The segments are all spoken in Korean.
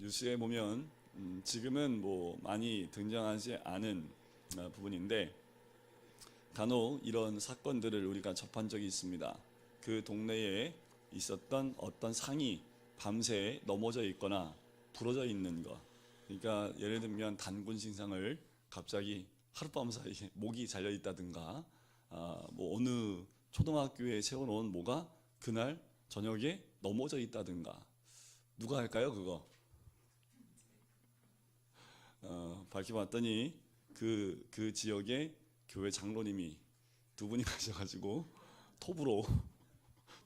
뉴스에 보면 지금은 뭐 많이 등장하지 않은 부분인데 간혹 이런 사건들을 우리가 접한 적이 있습니다. 그 동네에 있었던 어떤 상이 밤새 넘어져 있거나 부러져 있는 것. 그러니까 예를 들면 단군 신상을 갑자기 하룻밤 사이에 목이 잘려 있다든가, 뭐 어느 초등학교에 세워놓은 뭐가 그날 저녁에 넘어져 있다든가. 누가 할까요, 그거? 밝혀봤더니 그 지역의 교회 장로님이 두 분이 가셔가지고 톱으로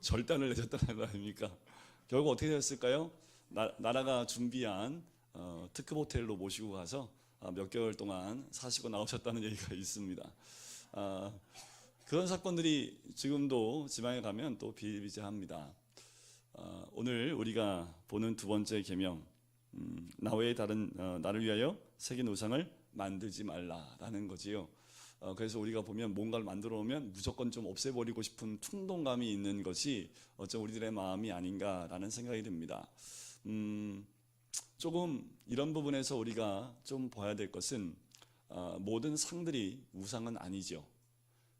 절단을 내셨다는 거 아닙니까? 결국 어떻게 되었을까요? 나라가 준비한 특급 호텔로 모시고 가서 몇 개월 동안 사시고 나오셨다는 얘기가 있습니다. 그런 사건들이 지금도 지방에 가면 또 비일비재합니다. 오늘 우리가 보는 두 번째 계명, 나 외에 다른 나를 위하여 새긴 우상을 만들지 말라라는 거지요. 그래서 우리가 보면 뭔가를 만들어 오면 무조건 좀 없애버리고 싶은 충동감이 있는 것이 어쩌 우리들의 마음이 아닌가라는 생각이 듭니다. 조금 이런 부분에서 우리가 좀 봐야 될 것은 모든 상들이 우상은 아니죠.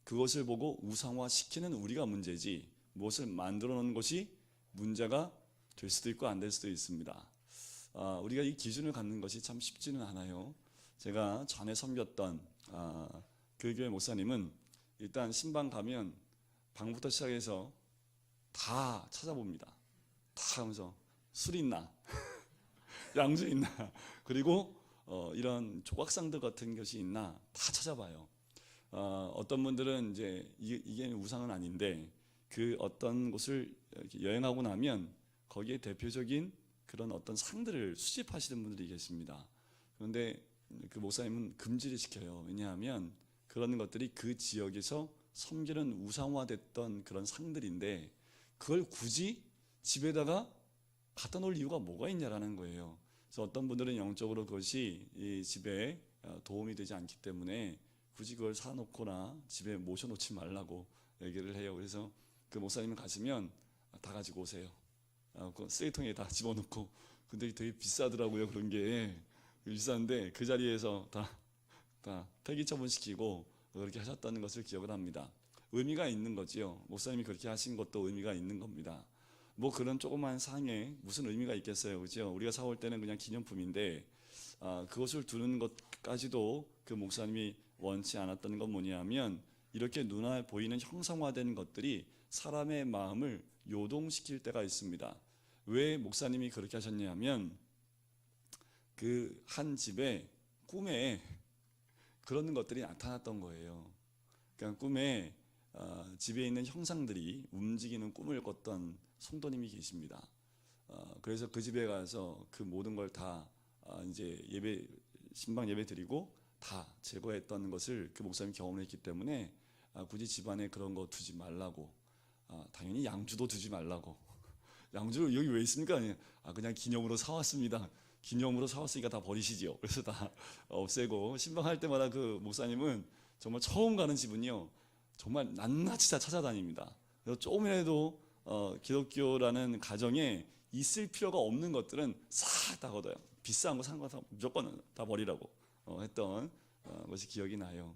그것을 보고 우상화 시키는 우리가 문제지 무엇을 만들어 놓은 것이 문제가 될 수도 있고 안 될 수도 있습니다. 우리가 이 기준을 갖는 것이 참 쉽지는 않아요. 제가 전에 섬겼던 그 교회 목사님은 일단 신방 가면 방부터 시작해서 다 찾아봅니다. 다 하면서 술 있나 양주 있나 그리고 이런 조각상들 같은 것이 있나 다 찾아봐요. 어떤 분들은 이제 이게 우상은 아닌데 그 어떤 곳을 여행하고 나면 거기에 대표적인 그런 어떤 상들을 수집하시는 분들이 계십니다. 그런데 그 목사님은 금지를 시켜요. 왜냐하면 그런 것들이 그 지역에서 섬기는 우상화됐던 그런 상들인데 그걸 굳이 집에다가 갖다 놓을 이유가 뭐가 있냐라는 거예요. 그래서 어떤 분들은 영적으로 그것이 이 집에 도움이 되지 않기 때문에 굳이 그걸 사놓거나 집에 모셔놓지 말라고 얘기를 해요. 그래서 그 목사님을 가시면 다 가지고 오세요. 그 쓰레기통에 다 집어넣고. 근데 되게 비싸더라고요. 그런 게 비싼데 그 자리에서 다 폐기 처분시키고 그렇게 하셨다는 것을 기억을 합니다. 의미가 있는 거지요. 목사님이 그렇게 하신 것도 의미가 있는 겁니다. 뭐 그런 조그만 상에 무슨 의미가 있겠어요, 그죠? 우리가 사올 때는 그냥 기념품인데 그것을 두는 것까지도 그 목사님이 원치 않았던 건 뭐냐면 이렇게 눈에 보이는 형상화된 것들이 사람의 마음을 요동시킬 때가 있습니다. 왜 목사님이 그렇게 하셨냐면 그 한 집에 꿈에 그런 것들이 나타났던 거예요. 그러니까 꿈에 집에 있는 형상들이 움직이는 꿈을 꿨던 성도님이 계십니다. 그래서 그 집에 가서 그 모든 걸 다 이제 신방 예배 드리고 다 제거했던 것을 그 목사님이 경험을 했기 때문에 굳이 집안에 그런 거 두지 말라고, 당연히 양주도 두지 말라고. 양주를 여기 왜 있습니까? 그냥 기념으로 사왔습니다. 기념으로 사왔으니까 다 버리시지요. 그래서 다 없애고 신방할 때마다 그 목사님은 정말 처음 가는 집은요 정말 낱낱이 다 찾아다닙니다. 그래서 조금이라도 기독교라는 가정에 있을 필요가 없는 것들은 싹 다 걷어요. 비싼 거 산 거 무조건 다 버리라고 했던 것이 기억이 나요.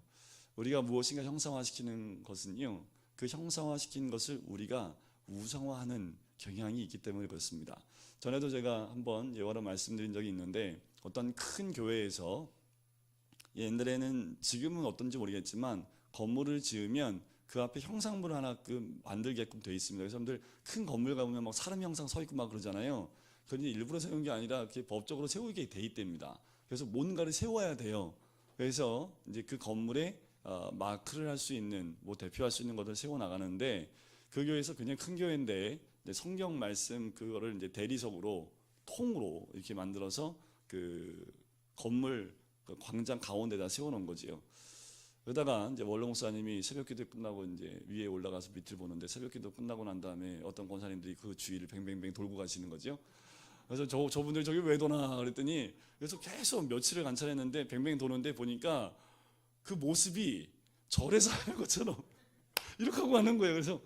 우리가 무엇인가 형상화시키는 것은요 그 형상화시킨 것을 우리가 우상화하는 경향이 있기 때문에 그렇습니다. 전에도 제가 한번 예화로 말씀드린 적이 있는데 어떤 큰 교회에서 옛날에는 지금은 어떤지 모르겠지만 건물을 지으면 그 앞에 형상물 하나 만들게끔 돼 있습니다. 그래서 사람들 큰 건물 가보면 막 사람 형상 서 있고 막 그러잖아요. 그런데 일부러 세운 게 아니라 이렇게 법적으로 세우게 돼 있답니다. 그래서 뭔가를 세워야 돼요. 그래서 이제 그 건물에 마크를 할 수 있는 뭐 대표할 수 있는 것을 세워 나가는데 그 교회에서 굉장히 큰 교회인데 성경 말씀 그거를 이제 대리석으로 통으로 이렇게 만들어서 그 건물 그 광장 가운데다 세워놓은 거지요. 그러다가 이제 원로 목사님이 새벽기도 끝나고 이제 위에 올라가서 밑을 보는데 새벽기도 끝나고 난 다음에 어떤 권사님들이 그 주위를 뱅뱅뱅 돌고 가시는 거죠. 그래서 저분들 저기 왜 도나 그랬더니 그래서 계속 며칠을 관찰했는데 뱅뱅 도는데 보니까 그 모습이 절에서 하는 것처럼 이렇게 하고 가는 거예요. 그래서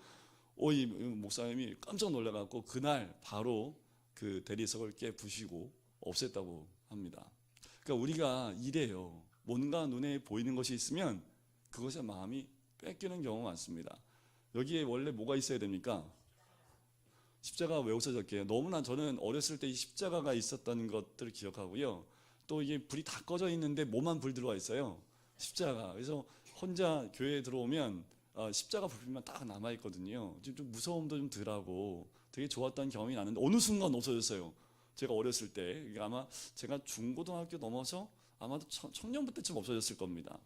이 목사님이 깜짝 놀라갖고 그날 바로 그 대리석을 깨부시고 없앴다고 합니다. 그러니까 우리가 이래요. 뭔가 눈에 보이는 것이 있으면 그것에 마음이 뺏기는 경우가 많습니다. 여기에 원래 뭐가 있어야 됩니까? 십자가가 왜 없어졌게요? 너무나 저는 어렸을 때 이 십자가가 있었던 것들을 기억하고요. 또 이게 불이 다 꺼져 있는데 뭐만 불 들어와 있어요. 십자가. 그래서 혼자 교회에 들어오면 십자가 불빛만 딱 남아 있거든요. 좀 무서움도 좀 덜하고 되게 좋았던 경험이 나는데 어느 순간 없어졌어요. 제가 어렸을 때 이게 아마 제가 중고등학교 넘어서 아마도 청년부 때쯤 없어졌을 겁니다.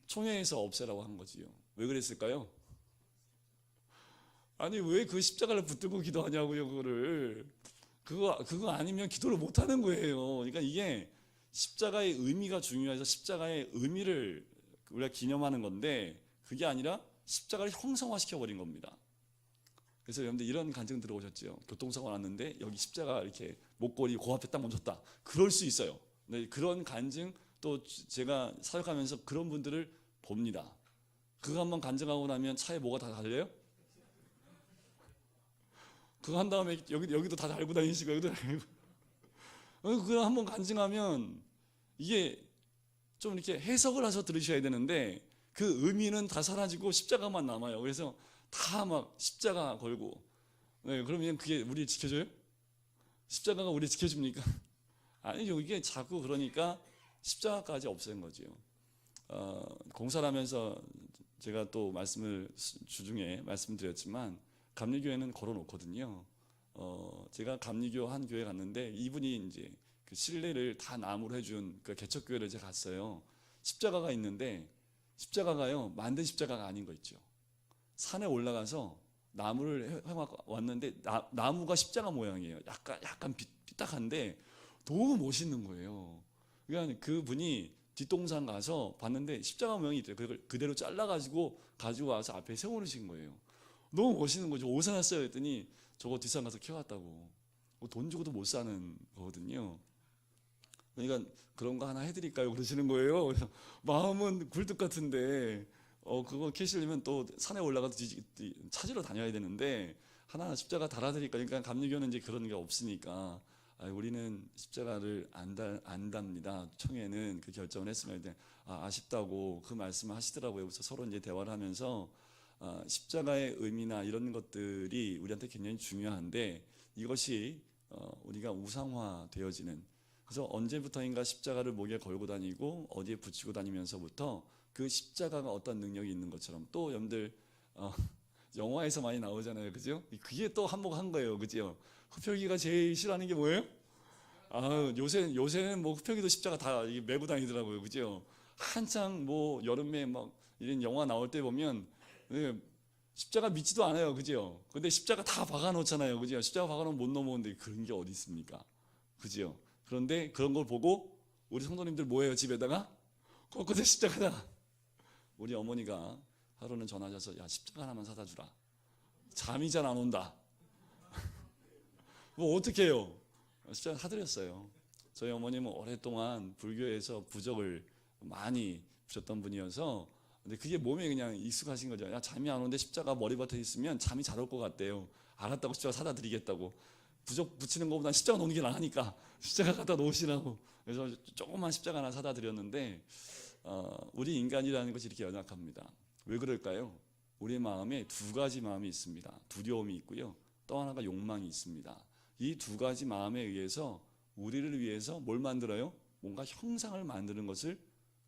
총회에서 없애라고 한 거지요. 왜 그랬을까요? 아니 왜 그 십자가를 붙들고 기도하냐고요, 그거를. 그거 아니면 기도를 못 하는 거예요. 그러니까 이게 십자가의 의미가 중요해서 십자가의 의미를 우리가 기념하는 건데 그게 아니라 십자가를 형상화시켜 버린 겁니다. 그래서 여러분들 이런 간증 들어오셨죠? 교통사고 났는데 여기 십자가 이렇게 목걸이 그 앞에 딱 멈췄다. 그럴 수 있어요. 네, 그런 간증 또 제가 사역하면서 그런 분들을 봅니다. 그거 한번 간증하고 나면 차에 뭐가 다 달려요? 그거 한 다음에 여기도 다 달고 다니시고 여기도 달고 그거 한번 간증하면 이게 좀 이렇게 해석을 해서 들으셔야 되는데 그 의미는 다 사라지고 십자가만 남아요. 그래서 다 막 십자가 걸고 네, 그러면 그게 우리를 지켜줘요? 십자가가 우리를 지켜줍니까? 아니죠. 이게 자꾸 그러니까 십자가까지 없앤 거죠. 공사를 하면서 제가 또 말씀을 주중에 말씀드렸지만 감리교회는 걸어놓거든요. 제가 감리교 한 교회 갔는데 이분이 이제 그 실내를 다 나무로 해준 그 개척교회를 제가 갔어요. 십자가가 있는데 십자가가요 만든 십자가가 아닌 거 있죠. 산에 올라가서 나무를 해왔는데 나무가 십자가 모양이에요. 약간 삐딱한데 너무 멋있는 거예요. 그러니까 그분이 뒷동산 가서 봤는데 십자가 모양이 있대요. 그걸 그대로 잘라가지고 가지고 와서 앞에 세워놓으신 거예요. 너무 멋있는 거죠. 어디서 났어요? 했더니 저거 뒷산 가서 키워왔다고. 돈 주고도 못 사는 거거든요. 그러니까 그런 거 하나 해드릴까요? 그러시는 거예요. 그래서 마음은 굴뚝 같은데 그거 캐시려면 또 산에 올라가서 찾으러 다녀야 되는데 하나 십자가 달아드릴까? 그러니까 감리교는 이제 그런 게 없으니까 우리는 십자가를 안 답니다. 청에는 그 결정을 했으면 아쉽다고 그 말씀을 하시더라고요. 그래서 서로 이제 대화를 하면서 십자가의 의미나 이런 것들이 우리한테 굉장히 중요한데 이것이 우리가 우상화되어지는 그래서 언제부터인가 십자가를 목에 걸고 다니고 어디에 붙이고 다니면서부터 그 십자가가 어떤 능력이 있는 것처럼 또 여러분들 영화에서 많이 나오잖아요, 그죠? 그게 또 한몫한 거예요, 그죠? 흡혈귀가 제일 싫어하는 게 뭐예요? 요새는 뭐 흡혈귀도 십자가 다 메고 다니더라고요, 그죠? 한창 뭐 여름에 막 이런 영화 나올 때 보면 십자가 믿지도 않아요, 그죠? 근데 십자가 다 박아놓잖아요, 그죠? 십자가 박아놓으면 못 넘어오는데 그런 게 어디 있습니까, 그죠? 그런데 그런 걸 보고 우리 성도님들 뭐예요, 집에다가? 꼿꼿해 십자가다. 우리 어머니가 하루는 전화하셔서 야 십자가 하나만 사다 주라. 잠이 잘 안 온다. 뭐 어떻게 해요? 십자가 사드렸어요. 저희 어머님은 오랫동안 불교에서 부적을 많이 부셨던 분이어서 근데 그게 몸에 그냥 익숙하신 거죠. 야 잠이 안 오는데 십자가 머리맡에 있으면 잠이 잘 올 것 같대요. 알았다고 십자가 사다 드리겠다고. 부적 붙이는 것보다 십자가 놓는 게 나으니까 십자가 갖다 놓으시라고. 그래서 조그만 십자가 하나 사다 드렸는데 우리 인간이라는 것이 이렇게 연약합니다. 왜 그럴까요? 우리 마음에 두 가지 마음이 있습니다. 두려움이 있고요. 또 하나가 욕망이 있습니다. 이 두 가지 마음에 의해서 우리를 위해서 뭘 만들어요? 뭔가 형상을 만드는 것을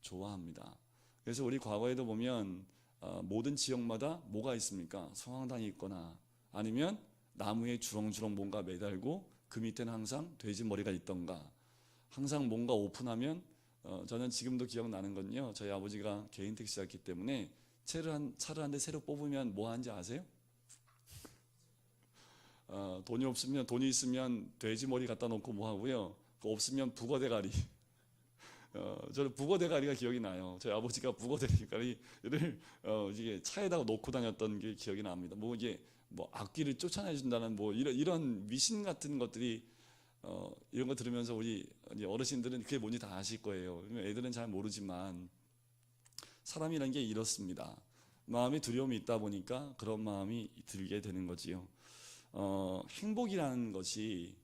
좋아합니다. 그래서 우리 과거에도 보면 모든 지역마다 뭐가 있습니까? 성황당이 있거나 아니면 나무에 주렁주렁 뭔가 매달고 그 밑에는 항상 돼지 머리가 있던가 항상 뭔가 오픈하면 저는 지금도 기억나는 건요. 저희 아버지가 개인 택시였기 때문에 차를 한 대 새로 뽑으면 뭐 하는지 아세요? 돈이 있으면 돼지 머리 갖다 놓고 뭐 하고요. 없으면 북어 대가리. 저는 북어 대가리가 기억이 나요. 저희 아버지가 북어 대가리를 이게 차에다가 놓고 다녔던 게 기억이 납니다. 뭐 이게 뭐 악귀를 쫓아내 준다는 뭐 이런 미신 같은 것들이 이런 거 들으면서 우리 어르신들은 그게 뭔지 다 아실 거예요. 애들은 잘 모르지만 사람이라는 게 이렇습니다. 마음에 두려움이 있다 보니까 그런 마음이 들게 되는 거지요. 행복이라는 것이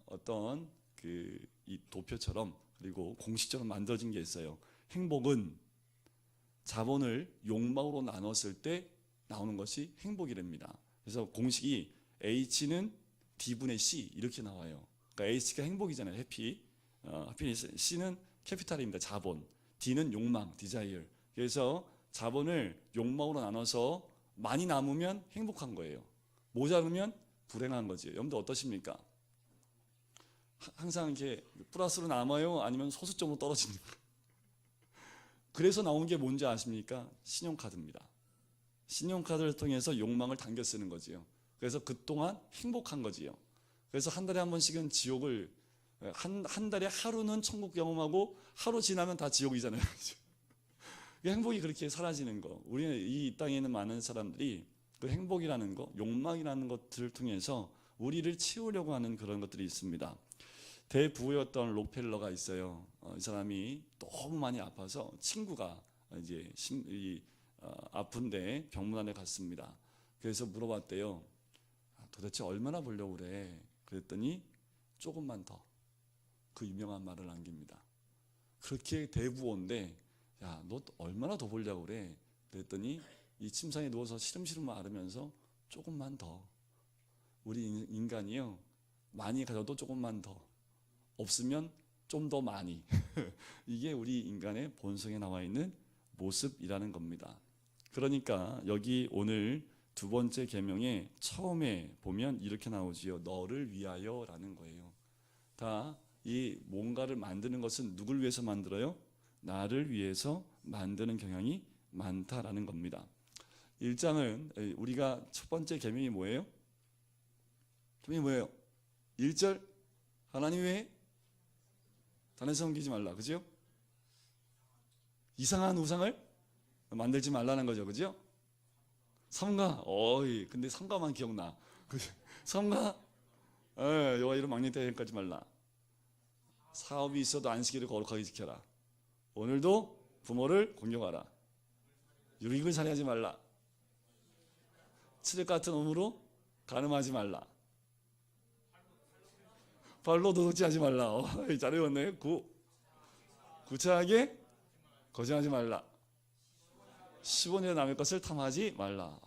어떤 이 도표처럼 그리고 공식처럼 만들어진 게 있어요. 행복은 자본을 욕망으로 나눴을 때 나오는 것이 행복이랍니다. 그래서 공식이 H는 D분의 C 이렇게 나와요. 그러니까 H가 행복이잖아요. 해피. C는 캐피탈입니다. 자본. D는 욕망, desire. 그래서 자본을 욕망으로 나눠서 많이 남으면 행복한 거예요. 모자르면 불행한 거지. 여러분들 어떠십니까? 항상 이렇게 플러스로 남아요? 아니면 소수점으로 떨어집니까? 그래서 나온 게 뭔지 아십니까? 신용카드입니다. 신용카드를 통해서 욕망을 당겨 쓰는 거지요. 그래서 그동안 행복한 거지요. 그래서 한 달에 한 번씩은 지옥을 한 달에 하루는 천국 경험하고 하루 지나면 다 지옥이잖아요. 행복이 그렇게 사라지는 거. 우리는 이 땅에 있는 많은 사람들이 그 행복이라는 거, 욕망이라는 것들을 통해서 우리를 채우려고 하는 그런 것들이 있습니다. 대부였던 록펠러가 있어요. 이 사람이 너무 많이 아파서 친구가 이제 아픈데 병문안에 갔습니다. 그래서 물어봤대요. 도대체 얼마나 벌려고 그래? 그랬더니 조금만 더. 그 유명한 말을 남깁니다. 그렇게 대부호인데 야, 너 얼마나 더 벌려고 그래? 그랬더니 이 침상에 누워서 시름시름 앓으면서 조금만 더. 우리 인간이요, 많이 가져도 조금만 더, 없으면 좀 더 많이. 이게 우리 인간의 본성에 나와 있는 모습이라는 겁니다. 그러니까 여기 오늘 두 번째 계명에 처음에 보면 이렇게 나오지요. 너를 위하여라는 거예요. 다 이 뭔가를 만드는 것은 누굴 위해서 만들어요? 나를 위해서 만드는 경향이 많다라는 겁니다. 1장은 우리가 첫 번째 계명이 뭐예요? 계명이 뭐예요? 1절 하나님 외에 다른 섬기지 말라. 그죠? 이상한 우상을 만들지 말라는 거죠. 그죠? 삼가. 근데 삼가만 기억나. 삼가. 여호와 이름 망령 때 행하지 말라. 사업이 있어도 안식일을 거룩하게 지켜라. 오늘도 부모를 공경하라. 유익을 살해하지 말라. 칠흑 같은 몸으로 간음하지 말라. 발로 도둑질하지 말라. 잘 외웠네. 구차하게 거짓하지 말라. 15년에 남의 것을 탐하지 말라.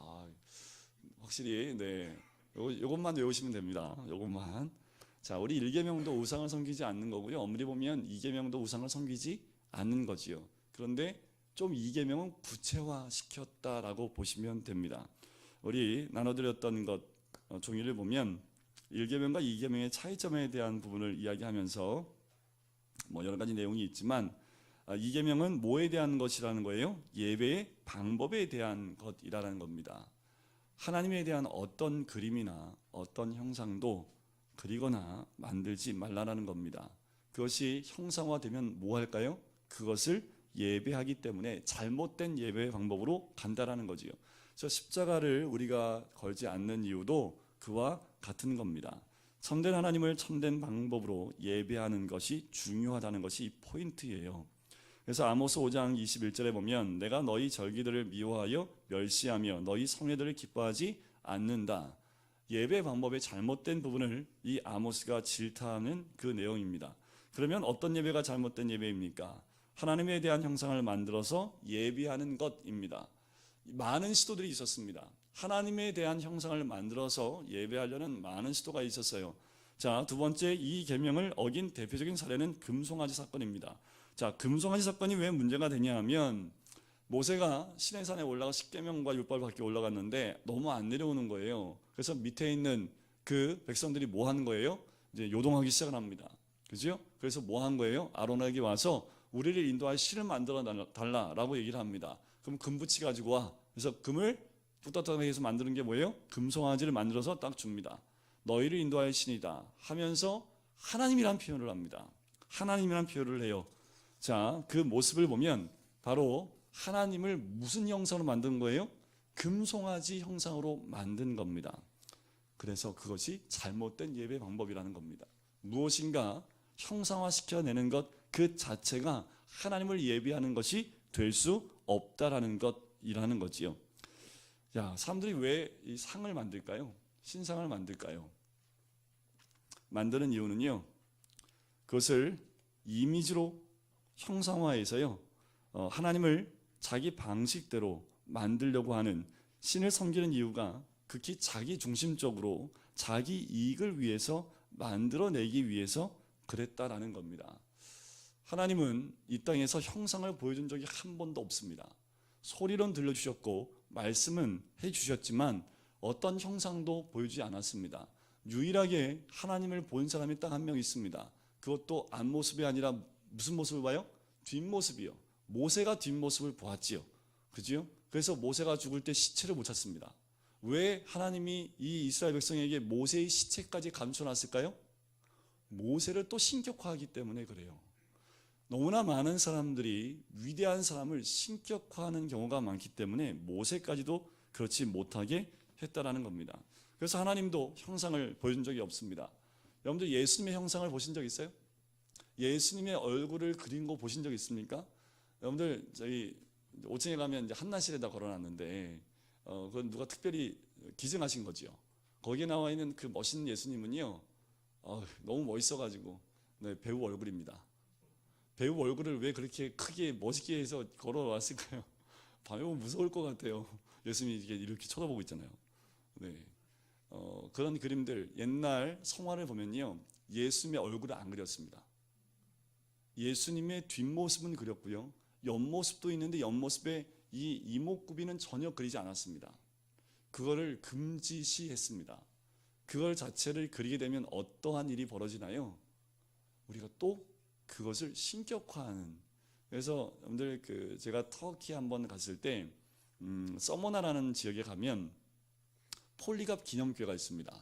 확실히 네, 요것만 외우시면 됩니다. 요것만. 자, 우리 1계명도 우상을 섬기지 않는 거고요. 엄밀히 보면 2계명도 우상을 섬기지 않는 거지요. 그런데 좀 2계명은 구체화 시켰다라고 보시면 됩니다. 우리 나눠드렸던 것 종이를 보면 1계명과 2계명의 차이점에 대한 부분을 이야기하면서 여러 가지 내용이 있지만 2계명은 뭐에 대한 것이라는 거예요? 예배의 방법에 대한 것이라는 겁니다. 하나님에 대한 어떤 그림이나 어떤 형상도 그리거나 만들지 말라는 겁니다. 그것이 형상화되면 뭐 할까요? 그것을 예배하기 때문에 잘못된 예배의 방법으로 간다라는 거지요. 그래서 십자가를 우리가 걸지 않는 이유도 그와 같은 겁니다. 참된 하나님을 참된 방법으로 예배하는 것이 중요하다는 것이 이 포인트예요. 그래서 아모스 5장 21절에 보면 내가 너희 절기들을 미워하여 멸시하며 너희 성례들을 기뻐하지 않는다. 예배 방법의 잘못된 부분을 이 아모스가 질타하는 그 내용입니다. 그러면 어떤 예배가 잘못된 예배입니까? 하나님에 대한 형상을 만들어서 예배하는 것입니다. 많은 시도들이 있었습니다. 하나님에 대한 형상을 만들어서 예배하려는 많은 시도가 있었어요. 자, 두 번째 이 계명을 어긴 대표적인 사례는 금송아지 사건입니다. 자, 금송아지 사건이 왜 문제가 되냐 하면 모세가 시내산에 올라가 십계명과 율법을 받기 올라갔는데 너무 안 내려오는 거예요. 그래서 밑에 있는 그 백성들이 뭐 하는 거예요? 이제 요동하기 시작을 합니다. 그죠? 그래서 뭐 한 거예요? 아론에게 와서 우리를 인도할 실을 만들어 달라라고 얘기를 합니다. 그럼 금붙이 가지고 와. 그래서 금을 뚝딱뚝딱 해서 만드는 게 뭐예요? 금송아지를 만들어서 딱 줍니다. 너희를 인도할 신이다 하면서 하나님이란 표현을 합니다. 하나님이란 표현을 해요. 자, 그 모습을 보면 바로 하나님을 무슨 형상으로 만든 거예요? 금송아지 형상으로 만든 겁니다. 그래서 그것이 잘못된 예배 방법이라는 겁니다. 무엇인가 형상화시켜내는 것 그 자체가 하나님을 예배하는 것이 될 수 없다라는 것이라는 거지요. 야, 사람들이 왜 이 상을 만들까요? 신상을 만들까요? 만드는 이유는요, 그것을 이미지로 형상화해서요, 하나님을 자기 방식대로 만들려고 하는, 신을 섬기는 이유가 극히 자기 중심적으로 자기 이익을 위해서 만들어내기 위해서 그랬다라는 겁니다. 하나님은 이 땅에서 형상을 보여준 적이 한 번도 없습니다. 소리론 들려주셨고 말씀은 해주셨지만 어떤 형상도 보여주지 않았습니다. 유일하게 하나님을 본 사람이 딱 한 명 있습니다. 그것도 앞모습이 아니라 무슨 모습을 봐요? 뒷모습이요. 모세가 뒷모습을 보았지요. 그죠? 그래서 모세가 죽을 때 시체를 못 찾습니다. 왜 하나님이 이 이스라엘 백성에게 모세의 시체까지 감춰놨을까요? 모세를 또 신격화하기 때문에 그래요. 너무나 많은 사람들이 위대한 사람을 신격화하는 경우가 많기 때문에 모세까지도 그렇지 못하게 했다라는 겁니다. 그래서 하나님도 형상을 보여준 적이 없습니다. 여러분들 예수님의 형상을 보신 적 있어요? 예수님의 얼굴을 그린 거 보신 적 있습니까? 여러분들 저희 5층에 가면 이제 한나실에다 걸어놨는데 그건 누가 특별히 기증하신 거지요. 거기에 나와 있는 그 멋있는 예수님은요, 너무 멋있어가지고 배우 얼굴입니다. 배우 얼굴을 왜 그렇게 크게 멋있게 해서 걸어왔을까요? 밤에 보면 무서울 것 같아요. 예수님이 이렇게 쳐다보고 있잖아요. 네. 그런 그림들, 옛날 성화를 보면요, 예수님의 얼굴을 안 그렸습니다. 예수님의 뒷모습은 그렸고요, 옆모습도 있는데 옆모습에 이 이목구비는 전혀 그리지 않았습니다. 그거를 금지시했습니다. 그걸 자체를 그리게 되면 어떠한 일이 벌어지나요? 우리가 또 그것을 신격화하는. 그래서 여러분들 제가 터키 한번 갔을 때 서머나라는 지역에 가면 폴리갑 기념교회가 있습니다.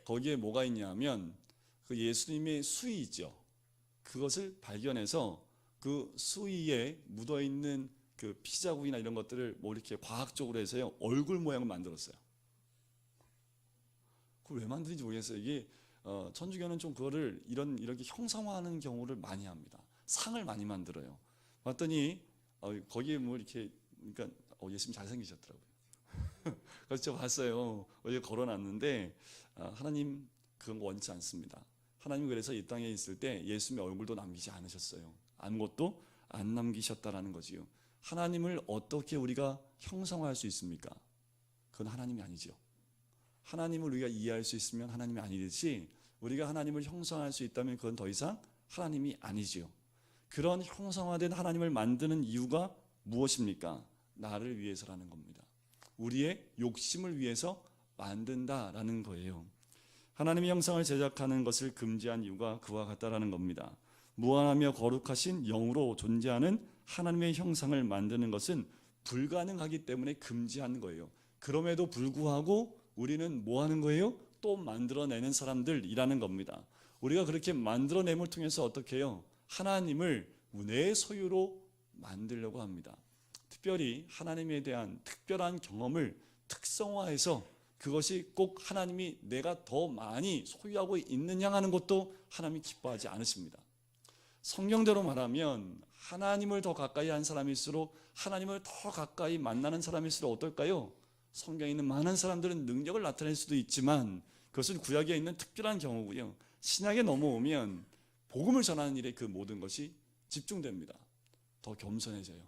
거기에 뭐가 있냐면 그 예수님의 수의 있죠. 그것을 발견해서 그 수의에 묻어 있는 그 피자국이나 이런 것들을 뭐 이렇게 과학적으로 해서요, 얼굴 모양을 만들었어요. 그걸 왜 만드는지 모르겠어요. 이게 천주교는 좀 그거를 이렇게 형상화하는 경우를 많이 합니다. 상을 많이 만들어요. 봤더니 거기에 뭐 이렇게, 그러니까 예수님 잘생기셨더라고요. 그래서 제가 봤어요. 어제 걸어놨는데 하나님 그런 거 원치 않습니다. 하나님 그래서 이 땅에 있을 때 예수님의 얼굴도 남기지 않으셨어요. 아무것도 안 남기셨다라는 거지요. 하나님을 어떻게 우리가 형상화할 수 있습니까? 그건 하나님이 아니죠. 하나님을 우리가 이해할 수 있으면 하나님이 아니듯이, 우리가 하나님을 형상화할 수 있다면 그건 더 이상 하나님이 아니지요. 그런 형상화된 하나님을 만드는 이유가 무엇입니까? 나를 위해서라는 겁니다. 우리의 욕심을 위해서 만든다라는 거예요. 하나님의 형상을 제작하는 것을 금지한 이유가 그와 같다라는 겁니다. 무한하며 거룩하신 영으로 존재하는 하나님의 형상을 만드는 것은 불가능하기 때문에 금지한 거예요. 그럼에도 불구하고 우리는 뭐 하는 거예요? 또 만들어내는 사람들이라는 겁니다. 우리가 그렇게 만들어냄을 통해서 어떻게 해요? 하나님을 내 소유로 만들려고 합니다. 특별히 하나님에 대한 특별한 경험을 특성화해서 그것이 꼭 하나님이 내가 더 많이 소유하고 있느냐 하는 것도 하나님이 기뻐하지 않으십니다. 성경대로 말하면 하나님을 더 가까이 한 사람일수록, 하나님을 더 가까이 만나는 사람일수록 어떨까요? 성경에 있는 많은 사람들은 능력을 나타낼 수도 있지만 그것은 구약에 있는 특별한 경우고요, 신약에 넘어오면 복음을 전하는 일에 그 모든 것이 집중됩니다. 더 겸손해져요.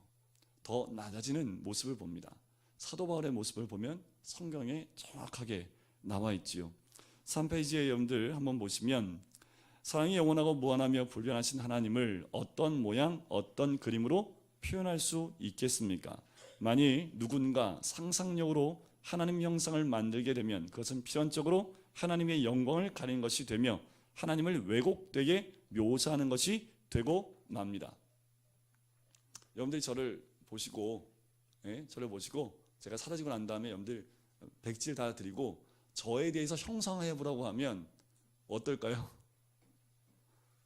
더 낮아지는 모습을 봅니다. 사도 바울의 모습을 보면 성경에 정확하게 나와 있지요. 3페이지에 여러분들 한번 보시면, 사랑이 영원하고 무한하며 불변하신 하나님을 어떤 모양, 어떤 그림으로 표현할 수 있겠습니까? 만일 누군가 상상력으로 하나님 형상을 만들게 되면 그것은 필연적으로 하나님의 영광을 가리는 것이 되며 하나님을 왜곡되게 묘사하는 것이 되고 맙니다. 여러분들이 저를 보시고 제가 사라지고 난 다음에 여러분들 백지를 다 드리고 저에 대해서 형상화해 보라고 하면 어떨까요?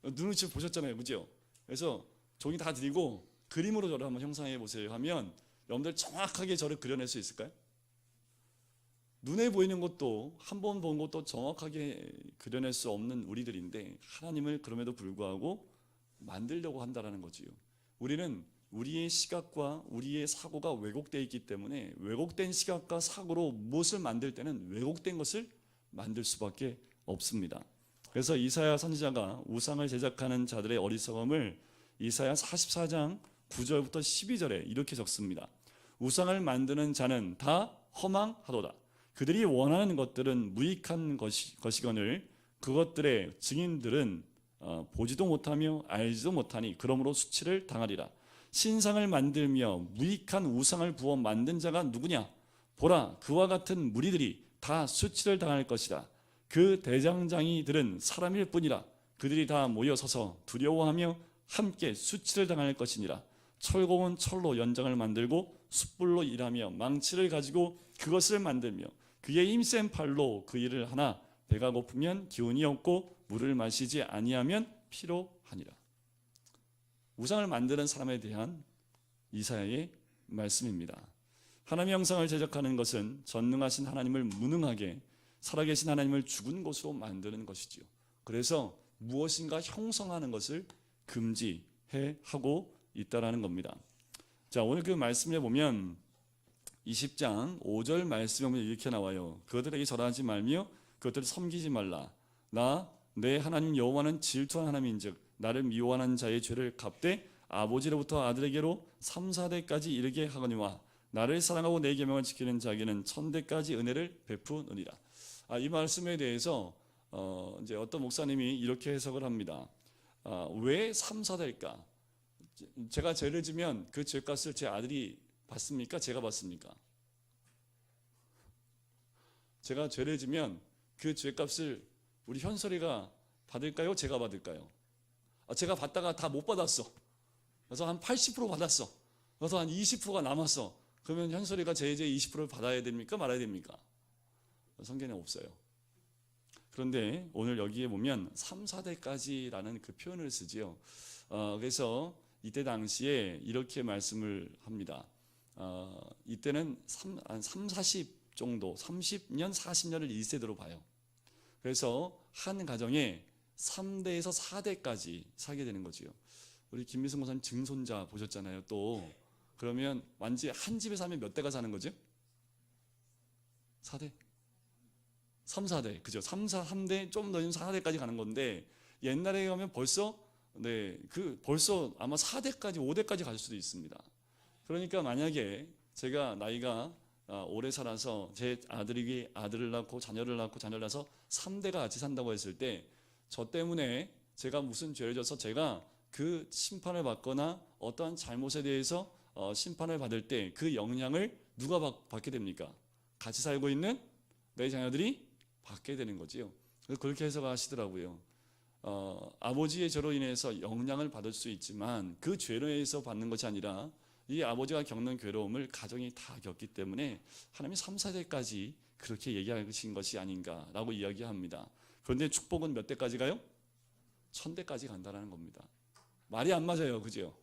눈으로 보셨잖아요, 그죠? 그래서 종이 다 드리고 그림으로 저를 한번 형상해 보세요 하면 여러분들 정확하게 저를 그려낼 수 있을까요? 눈에 보이는 것도, 한 번 본 것도 정확하게 그려낼 수 없는 우리들인데 하나님을 그럼에도 불구하고 만들려고 한다는 거지요. 우리는 우리의 시각과 우리의 사고가 왜곡되어 있기 때문에 왜곡된 시각과 사고로 무엇을 만들 때는 왜곡된 것을 만들 수밖에 없습니다. 그래서 이사야 선지자가 우상을 제작하는 자들의 어리석음을 이사야 44장 9절부터 12절에 이렇게 적습니다. 우상을 만드는 자는 다 허망하도다. 그들이 원하는 것들은 무익한 것이거늘 그것들의 증인들은 보지도 못하며 알지도 못하니 그러므로 수치를 당하리라. 신상을 만들며 무익한 우상을 부어 만든 자가 누구냐? 보라, 그와 같은 무리들이 다 수치를 당할 것이다. 그 대장장이들은 사람일 뿐이라. 그들이 다 모여서서 두려워하며 함께 수치를 당할 것이니라. 철공은 철로 연장을 만들고 숯불로 일하며 망치를 가지고 그것을 만들며 그의 힘센 팔로 그 일을 하나 배가 고프면 기운이 없고 물을 마시지 아니하면 피로하니라. 우상을 만드는 사람에 대한 이사야의 말씀입니다. 하나님의 형상을 제작하는 것은 전능하신 하나님을 무능하게, 살아계신 하나님을 죽은 것으로 만드는 것이지요. 그래서 무엇인가 형성하는 것을 금지해 하고 있다라는 겁니다. 자, 오늘 그 말씀에 보면 20장 5절 말씀에 보면 이렇게 나와요. 그들에게 절하지 말며 그것들을 섬기지 말라. 나 내 하나님 여호와는 질투한 하나님인즉 나를 미워하는 자의 죄를 갚되 아버지로부터 아들에게로 3, 4대까지 이르게 하거니와 나를 사랑하고 내 계명을 지키는 자에게는 1000대까지 은혜를 베푸느니라. 이 말씀에 대해서 이제 어떤 목사님이 이렇게 해석을 합니다. 왜 3, 4대일까? 제가 죄를 지면 그 죄값을 제 아들이 받습니까? 제가 받습니까? 제가 죄를 지면 그 죄값을 우리 현설이가 받을까요? 제가 받을까요? 제가 받다가 다 못 받았어. 그래서 한 80% 받았어. 그래서 한 20%가 남았어. 그러면 현설이가 제 20%를 받아야 됩니까? 말아야 됩니까? 성경에 없어요. 그런데 오늘 여기에 보면 3, 4대까지라는 그 표현을 쓰지요. 그래서 이때 당시에 이렇게 말씀을 합니다. 이때는 40 정도, 30년, 40년을 1세대로 봐요. 그래서 한 가정에 3대에서 4대까지 살게 되는 거지요. 우리 김미승 목사님 증손자 보셨잖아요. 또 그러면 완전히 한 집에 살면 몇 대가 사는 거죠? 4대? 3, 4대. 그죠? 3, 3대 좀 더 4대까지 가는 건데 옛날에 가면 벌써 벌써 아마 4대까지 5대까지 갈 수도 있습니다. 그러니까 만약에 제가 나이가 오래 살아서 제 아들이 아들을 낳고 자녀를 낳아서 3대가 같이 산다고 했을 때 저 때문에 제가 무슨 죄를 져서 제가 그 심판을 받거나 어떠한 잘못에 대해서 심판을 받을 때 그 영향을 누가 받게 됩니까? 같이 살고 있는 내 자녀들이 받게 되는 거지요. 그렇게 해석하시더라고요. 아버지의 죄로 인해서 영향을 받을 수 있지만 그 죄로 인해서 받는 것이 아니라 이 아버지가 겪는 괴로움을 가정이 다 겪기 때문에 하나님이 3, 4대까지 그렇게 얘기하신 것이 아닌가라고 이야기합니다. 그런데 축복은 몇 대까지 가요? 1000대까지 간다는 겁니다. 말이 안 맞아요. 그죠?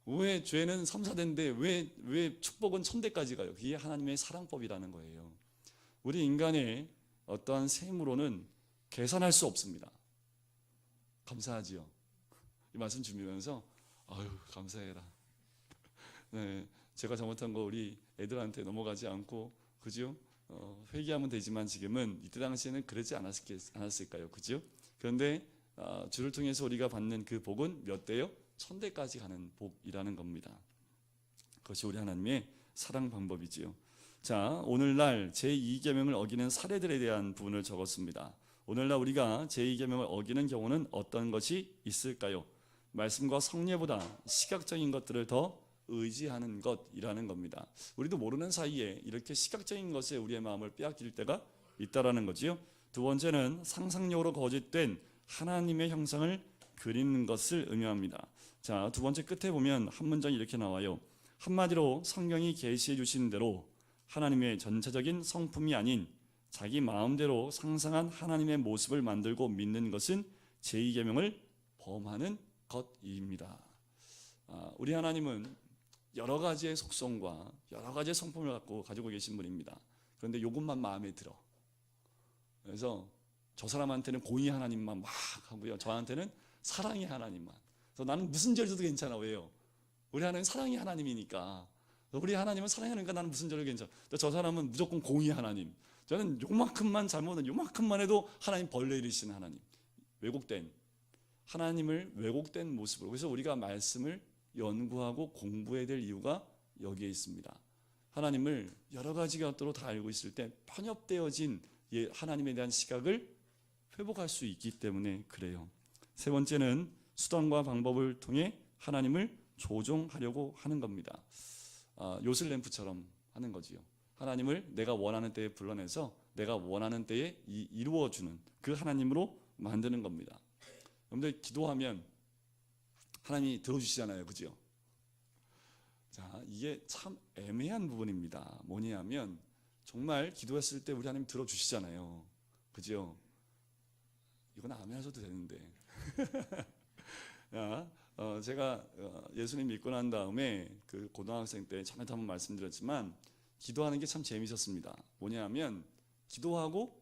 왜 죄는 3, 4대인데 왜 축복은 1000대까지 가요? 그게 하나님의 사랑법이라는 거예요. 우리 인간의 어떠한 셈으로는 계산할 수 없습니다. 감사하지요. 이 말씀 주면서 아유 감사해라. 네, 제가 잘못한 거 우리 애들한테 넘어가지 않고 그죠? 회개하면 되지만 지금은 이때 당시에는 그러지 않았을까요? 그죠? 그런데 주를 통해서 우리가 받는 그 복은 몇 대요? 1000대까지 가는 복이라는 겁니다. 그것이 우리 하나님의 사랑 방법이지요. 자, 오늘날 제2계명을 어기는 사례들에 대한 부분을 적었습니다. 오늘날 우리가 제2계명을 어기는 경우는 어떤 것이 있을까요? 말씀과 성례보다 시각적인 것들을 더 의지하는 것이라는 겁니다. 우리도 모르는 사이에 이렇게 시각적인 것에 우리의 마음을 빼앗길 때가 있다라는 거지요. 두 번째는 상상력으로 거짓된 하나님의 형상을 그리는 것을 의미합니다. 자, 두 번째 끝에 보면 한 문장이 이렇게 나와요. 한마디로 성경이 계시해 주신 대로 하나님의 전체적인 성품이 아닌 자기 마음대로 상상한 하나님의 모습을 만들고 믿는 것은 제2계명을 범하는 것입니다. 우리 하나님은 여러 가지의 속성과 여러 가지의 성품을 가지고 계신 분입니다. 그런데 이것만 마음에 들어. 그래서 저 사람한테는 공의 하나님만 막 하고요. 저한테는 사랑의 하나님만. 그래서 나는 무슨 죄를 져도 괜찮아. 왜요? 우리 하나님은 사랑의 하나님이니까. 우리 하나님은 사랑하니까 나는 무슨 죄를 괜찮아. 저 사람은 무조건 공의 하나님. 저는 요만큼만 잘못은 요만큼만 해도 하나님 벌레 일으키시는 하나님, 왜곡된 하나님을 왜곡된 모습으로. 그래서 우리가 말씀을 연구하고 공부해야 될 이유가 여기에 있습니다. 하나님을 여러 가지 것으로 다 알고 있을 때 편협되어진 하나님에 대한 시각을 회복할 수 있기 때문에 그래요. 세 번째는 수단과 방법을 통해 하나님을 조종하려고 하는 겁니다. 요술램프처럼 하는 거지요. 하나님을 내가 원하는 때에 불러내서 내가 원하는 때에 이루어주는 그 하나님으로 만드는 겁니다. 여러분들 기도하면 하나님이 들어주시잖아요, 그죠? 자, 이게 참 애매한 부분입니다. 뭐냐면 정말 기도했을 때 우리 하나님 들어주시잖아요, 그죠? 이건 안 하셔도 되는데. 제가 예수님 믿고 난 다음에 그 고등학생 때 처음에 한번 말씀드렸지만 기도하는 게 참 재미있었습니다. 뭐냐면 기도하고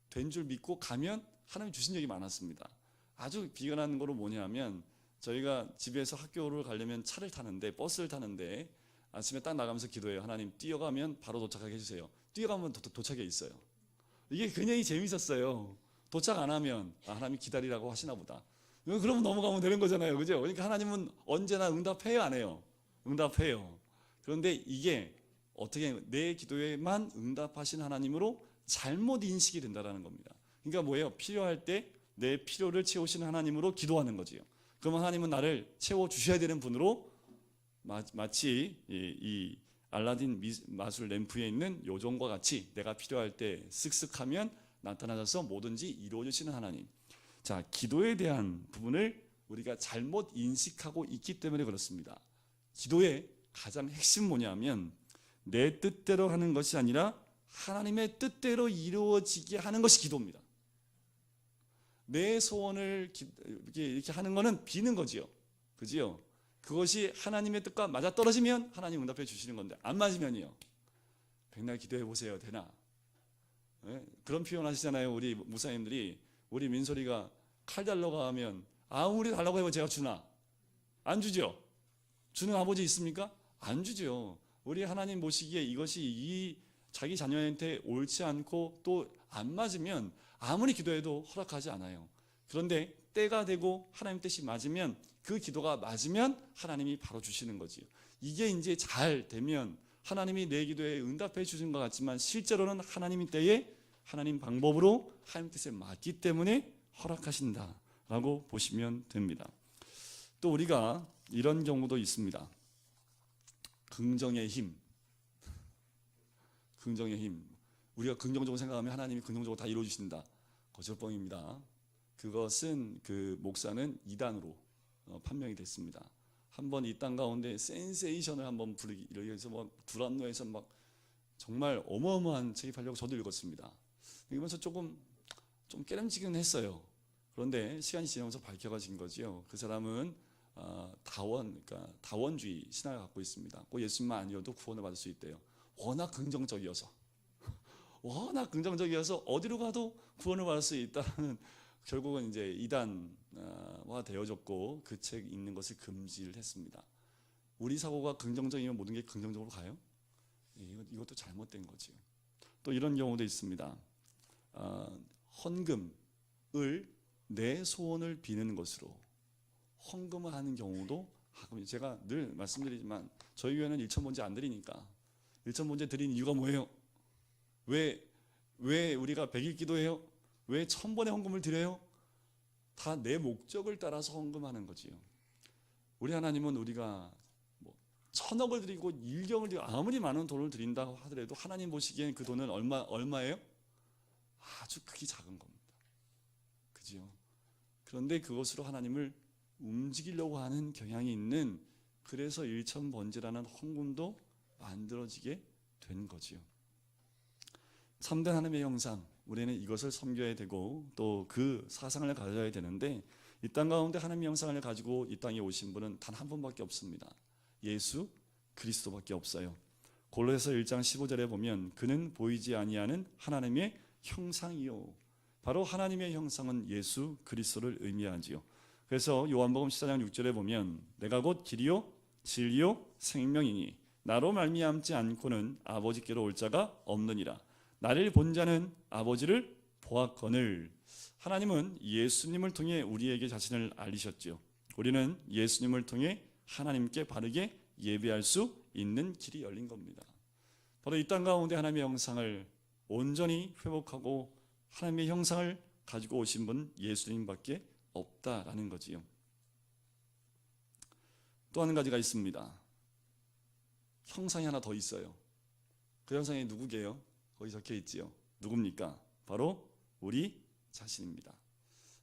된 줄 믿고 가면 하나님 주신 적이 많았습니다. 아주 비관한 거로 뭐냐면 저희가 집에서 학교를 가려면 차를 타는데 버스를 타는데 아침에 딱 나가면서 기도해요. 하나님 뛰어가면 바로 도착하게 해주세요. 뛰어가면 도착해 있어요. 이게 굉장히 재밌었어요. 도착 안 하면 하나님 기다리라고 하시나 보다. 그러면 넘어가면 되는 거잖아요, 그죠? 그러니까 하나님은 언제나 응답해요, 안 해요? 응답해요. 그런데 이게 어떻게 내 기도에만 응답하신 하나님으로 잘못 인식이 된다는 겁니다. 그러니까 뭐예요? 필요할 때 내 필요를 채우시는 하나님으로 기도하는 거지요. 그러면 하나님은 나를 채워주셔야 되는 분으로 마치 이 알라딘 마술 램프에 있는 요정과 같이 내가 필요할 때 쓱쓱하면 나타나셔서 뭐든지 이루어주시는 하나님. 자, 기도에 대한 부분을 우리가 잘못 인식하고 있기 때문에 그렇습니다. 기도의 가장 핵심 뭐냐면 내 뜻대로 하는 것이 아니라 하나님의 뜻대로 이루어지게 하는 것이 기도입니다. 내 소원을 이렇게 하는 거는 비는 거지요, 그지요? 그것이 하나님의 뜻과 맞아 떨어지면 하나님 응답해 주시는 건데 안 맞으면요, 백날 기도해 보세요, 되나? 네? 그런 표현 하시잖아요. 우리 목사님들이. 우리 민소리가 칼 달라고 하면 아무리 달라고 해도 제가 주나? 안 주죠? 주는 아버지 있습니까? 안 주죠. 우리 하나님 보시기에 이것이 이 자기 자녀한테 옳지 않고 또 안 맞으면 아무리 기도해도 허락하지 않아요. 그런데 때가 되고 하나님 뜻이 맞으면 그 기도가 맞으면 하나님이 바로 주시는 거지요. 이게 이제 잘 되면 하나님이 내 기도에 응답해 주신 것 같지만 실제로는 하나님 때에 하나님 방법으로 하나님 뜻에 맞기 때문에 허락하신다라고 보시면 됩니다. 또 우리가 이런 경우도 있습니다. 긍정의 힘. 긍정의 힘. 우리가 긍정적으로 생각하면 하나님이 긍정적으로 다 이루어주신다. 거짓뻥입니다. 그것은 그 목사는 이단으로 판명이 됐습니다. 한번 이 땅 가운데 센세이션을 한번 부르기 위해서 뭐 두란노에서 막 정말 어마어마한 책이 팔려고 저도 읽었습니다. 읽으면서 좀 깨름지긴 했어요. 그런데 시간이 지나면서 밝혀진 거지요. 그 사람은 그러니까 다원주의 신앙을 갖고 있습니다. 꼭 예수님만 아니어도 구원을 받을 수 있대요. 워낙 긍정적이어서 어디로 가도 구원을 받을 수 있다는 결국은 이제 이단화 되어졌고 그 책 읽는 것을 금지를 했습니다. 우리 사고가 긍정적이면 모든 게 긍정적으로 가요? 이것도 잘못된 거지요. 또 이런 경우도 있습니다. 헌금을 내 소원을 비는 것으로 헌금을 하는 경우도 제가 늘 말씀드리지만 저희 교회는 일천번제 안 드리니까. 일천번제 드린 이유가 뭐예요? 왜 우리가 100일 기도해요? 왜 1000번의 헌금을 드려요? 다 내 목적을 따라서 헌금하는 거지요. 우리 하나님은 우리가 1000억을 드리고 1경을 드리고 아무리 많은 돈을 드린다고 하더라도 하나님 보시기엔 그 돈은 얼마예요? 아주 크기 작은 겁니다. 그죠? 그런데 그것으로 하나님을 움직이려고 하는 경향이 있는, 그래서 일천번제라는 헌금도 만들어지게 된 거지요. 참된 하나님의 형상, 우리는 이것을 섬겨야 되고 또 그 사상을 가져야 되는데 이 땅 가운데 하나님의 형상을 가지고 이 땅에 오신 분은 단 한 분밖에 없습니다. 예수 그리스도밖에 없어요. 골로새서 1장 15절에 보면 그는 보이지 아니하는 하나님의 형상이요. 바로 하나님의 형상은 예수 그리스도를 의미하지요. 그래서 요한복음 14장 6절에 보면 내가 곧 길이요 진리요 생명이니 나로 말미암지 않고는 아버지께로 올 자가 없느니라. 나를 본 자는 아버지를 보았거늘. 하나님은 예수님을 통해 우리에게 자신을 알리셨지요. 우리는 예수님을 통해 하나님께 바르게 예배할 수 있는 길이 열린 겁니다. 바로 이 땅 가운데 하나님의 형상을 온전히 회복하고 하나님의 형상을 가지고 오신 분 예수님밖에 없다라는 거지요. 또 한 가지가 있습니다. 형상이 하나 더 있어요. 그 형상이 누구게요? 거기 적혀 있지요. 누굽니까? 바로 우리 자신입니다.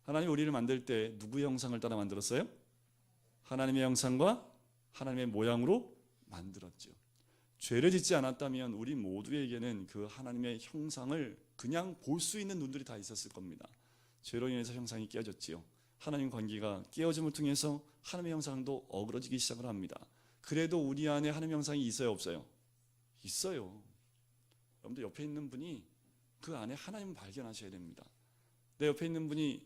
하나님 우리를 만들 때 누구의 형상을 따라 만들었어요? 하나님의 형상과 하나님의 모양으로 만들었죠. 죄를 짓지 않았다면 우리 모두에게는 그 하나님의 형상을 그냥 볼 수 있는 눈들이 다 있었을 겁니다. 죄로 인해서 형상이 깨어졌지요. 하나님 관계가 깨어짐을 통해서 하나님의 형상도 어그러지기 시작을 합니다. 그래도 우리 안에 하나님의 형상이 있어요, 없어요? 있어요. 여러분들 옆에 있는 분이 그 안에 하나님을 발견하셔야 됩니다. 내 옆에 있는 분이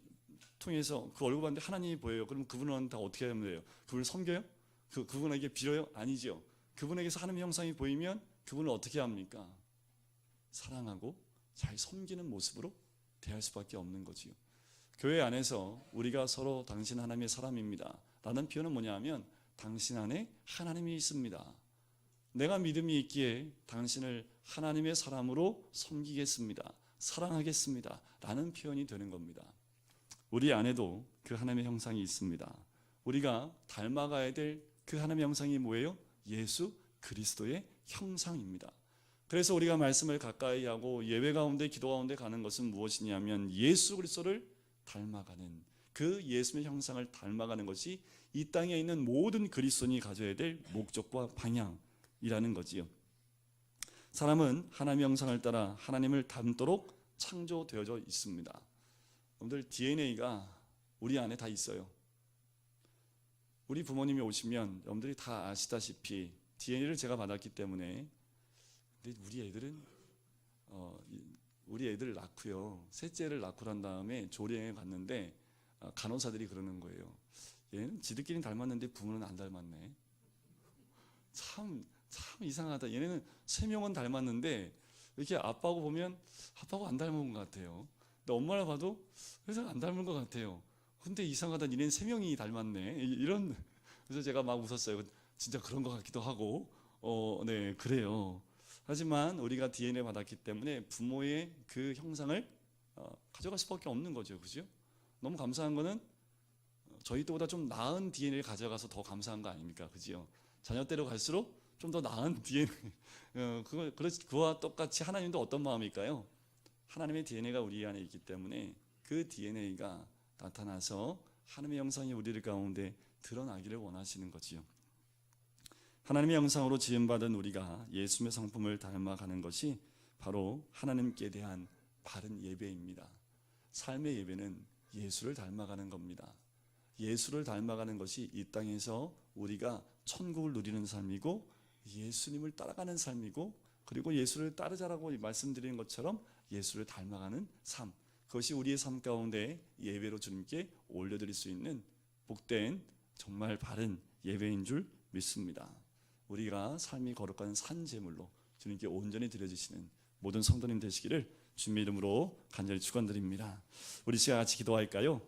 통해서 그 얼굴 봤는데 하나님이 보여요. 그럼 그분은 다 어떻게 하면 돼요? 그분을 섬겨요? 그분에게 빌어요? 아니죠. 그분에게서 하나님의 형상이 보이면 그분을 어떻게 합니까? 사랑하고 잘 섬기는 모습으로 대할 수밖에 없는 거지요. 교회 안에서 우리가 서로 당신 하나님의 사람입니다 라는 표현은 뭐냐면 당신 안에 하나님이 있습니다. 내가 믿음이 있기에 당신을 하나님의 사람으로 섬기겠습니다. 사랑하겠습니다 라는 표현이 되는 겁니다. 우리 안에도 그 하나님의 형상이 있습니다. 우리가 닮아가야 될 그 하나님의 형상이 뭐예요? 예수 그리스도의 형상입니다. 그래서 우리가 말씀을 가까이 하고 예배 가운데 기도 가운데 가는 것은 무엇이냐면 예수 그리스도를 닮아가는 그 예수의 형상을 닮아가는 것이 이 땅에 있는 모든 그리스도인이 가져야 될 목적과 방향이라는 거지요. 사람은 하나님의 형상을 따라 하나님을 닮도록 창조되어져 있습니다. 여러분들 DNA가 우리 안에 다 있어요. 우리 부모님이 오시면 여러분들이 다 아시다시피 DNA를 제가 받았기 때문에 근데 우리 애들 낳고요. 셋째를 낳고 난 다음에 조리행에 갔는데 간호사들이 그러는 거예요. 얘는 지들끼리 닮았는데 부모는 안 닮았네. 참 이상하다. 얘네는 3명은 닮았는데 이렇게 아빠하고 보면 아빠하고 안 닮은 것 같아요. 근데 엄마를 봐도 그래서 안 닮은 것 같아요. 근데 이상하다. 니네는 3명이 닮았네. 이런 그래서 제가 막 웃었어요. 진짜 그런 것 같기도 하고 네 그래요. 하지만 우리가 DNA 받았기 때문에 부모의 그 형상을 가져갈 수밖에 없는 거죠. 그죠? 너무 감사한 거는 저희 때보다 좀 나은 DNA를 가져가서 더 감사한 거 아닙니까? 그죠? 자녀 때로 갈수록 좀 더 나은 DNA 그와 똑같이 하나님도 어떤 마음일까요? 하나님의 DNA가 우리 안에 있기 때문에 그 DNA가 나타나서 하나님의 형상이 우리 가운데 드러나기를 원하시는 거지요. 하나님의 형상으로 지음받은 우리가 예수의 성품을 닮아가는 것이 바로 하나님께 대한 바른 예배입니다. 삶의 예배는 예수를 닮아가는 겁니다. 예수를 닮아가는 것이 이 땅에서 우리가 천국을 누리는 삶이고 예수님을 따라가는 삶이고 그리고 예수를 따르자라고 말씀드리는 것처럼 예수를 닮아가는 삶, 그것이 우리의 삶 가운데 예배로 주님께 올려드릴 수 있는 복된 정말 바른 예배인 줄 믿습니다. 우리가 삶이 거룩한 산제물로 주님께 온전히 드려지시는 모든 성도님 되시기를 주님의 이름으로 간절히 축원드립니다. 우리 시간 같이 기도할까요?